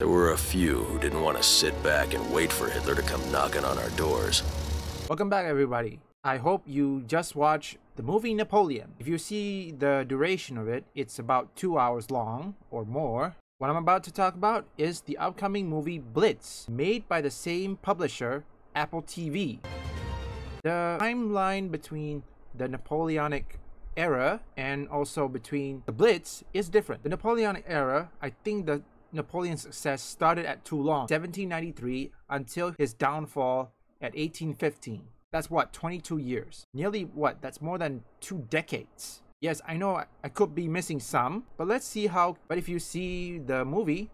There were a few who didn't want to sit back and wait for Hitler to come knocking on our doors. Welcome back, everybody. I hope you just watched the movie Napoleon. If you see the duration of it, it's about 2 hours long or more. What I'm about to talk about is the upcoming movie Blitz, made by the same publisher, Apple TV. The timeline between the Napoleonic era and also between the Blitz is different. The Napoleonic era, I think the Napoleon's success started at Toulon, 1793, until his downfall at 1815. That's what, 22 years. Nearly what? That's more than 2 decades. Yes, I know I could be missing some, but let's see how. But if you see the movie,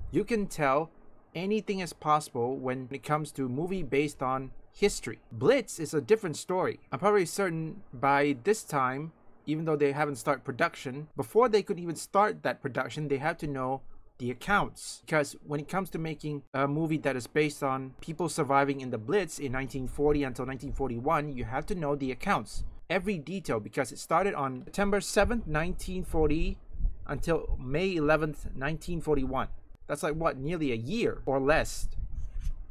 you can tell anything is possible when it comes to movie based on history. Blitz is a different story. I'm probably certain by this time, even though they haven't started production, before they could even start that production, they have to know the accounts, because when it comes to making a movie that is based on people surviving in the Blitz in 1940 until 1941, you have to know the accounts, every detail, because it started on September 7th, 1940 until May 11th, 1941. That's like what, nearly a year or less.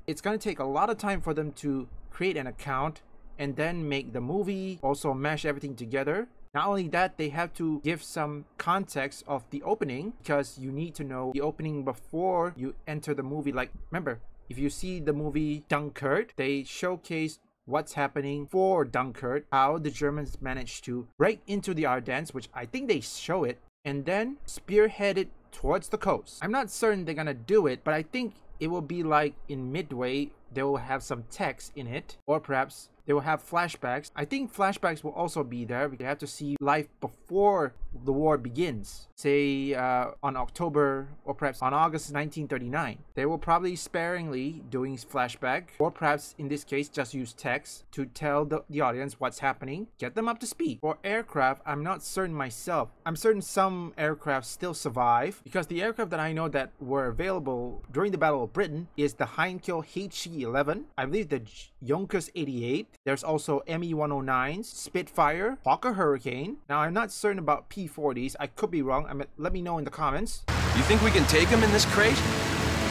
It's going to take a lot of time for them to create an account and then make the movie, also mash everything together. Not only that, they have to give some context of the opening, because you need to know the opening before you enter the movie. Like, remember, if you see the movie Dunkirk, they showcase what's happening for Dunkirk, how the Germans managed to break into the Ardennes, which I think they show it, and then spearhead it towards the coast. I'm not certain they're gonna do it, but I think it will be like in Midway, they will have some text in it, or perhaps they will have flashbacks. I think flashbacks will also be there. We have to see life before the war begins. Say on October or perhaps on August 1939. They will probably sparingly doing flashback, or perhaps in this case just use text to tell the audience what's happening, get them up to speed. For aircraft, I'm not certain myself. I'm certain some aircraft still survive, because the aircraft that I know that were available during the Battle of Britain is the Heinkel HE-11, I believe the Junkers 88. There's also Me-109s, Spitfire, Hawker Hurricane. Now, I'm not certain about P-40s. I could be wrong. Let me know in the comments. You think we can take him in this crate?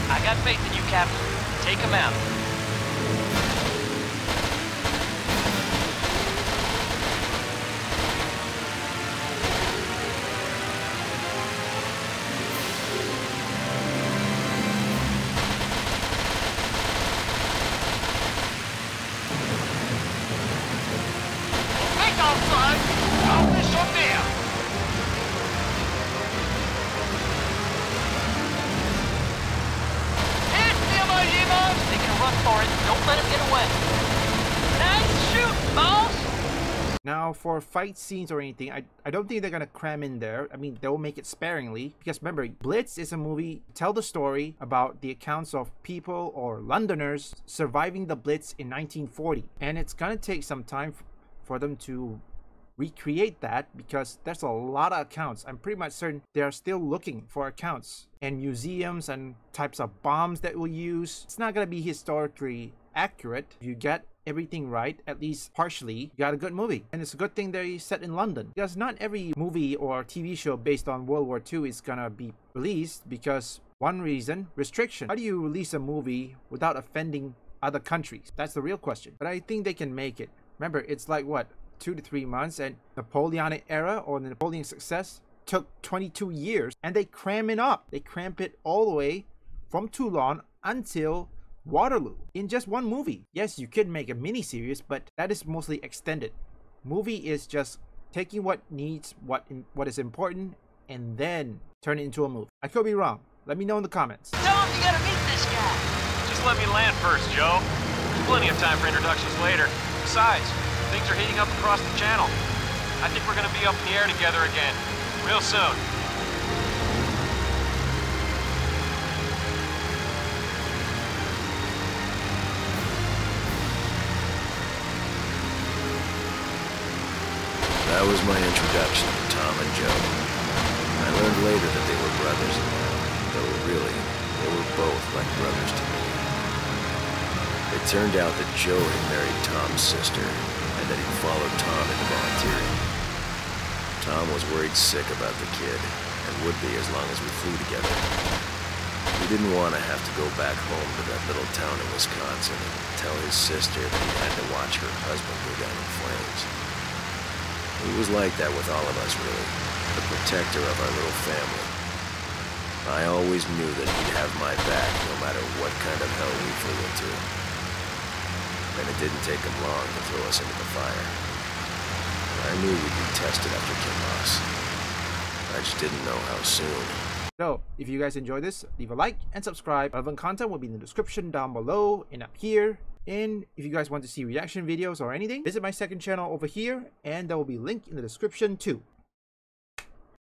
I got faith in you, Captain. Take him out. Don't let him get away. Nice shoot, boss! Now, for fight scenes or anything, I don't think they're gonna cram in there. I mean, they'll make it sparingly, because remember, Blitz is a movie to tell the story about the accounts of people or Londoners surviving the Blitz in 1940. And it's gonna take some time for them to recreate that, because there's a lot of accounts. I'm pretty much certain they're still looking for accounts and museums and types of bombs that we'll use. It's not going to be historically accurate. If you get everything right, at least partially, you got a good movie. And it's a good thing they're set in London, because not every movie or TV show based on World War II is gonna be released, because one reason, restriction. How do you release a movie without offending other countries? That's the real question. But I think they can make it. Remember, it's like what, 2 to 3 months, and Napoleonic era or the Napoleon success took 22 years, and they cram it up. They cramp it all the way from Toulon until Waterloo in just one movie. Yes, you could make a mini series, but that is mostly extended. Movie is just taking what needs, what is important, and then turn it into a movie. I could be wrong. Let me know in the comments. Tell him you gotta meet this guy. Just let me land first, Joe. There's plenty of time for introductions later. Besides, things are heating up across the channel. I think we're gonna be up in the air together again, real soon. That was my introduction to Tom and Joe. I learned later that they were brothers, though really, they were both like brothers to me. It turned out that Joe had married Tom's sister, and that he'd followed Tom into volunteering. Tom was worried sick about the kid, and would be as long as we flew together. He He didn't want to have to go back home to that little town in Wisconsin and tell his sister that he had to watch her husband go down in flames. He was like that with all of us, really. The protector of our little family. I always knew that he'd have my back no matter what kind of hell we flew into. And it didn't take him long to throw us into the fire. I knew we'd be tested after Kinross. I just didn't know how soon. So, if you guys enjoyed this, leave a like and subscribe. Relevant content will be in the description down below and up here. And if you guys want to see reaction videos or anything, visit my second channel over here, and there will be a link in the description too.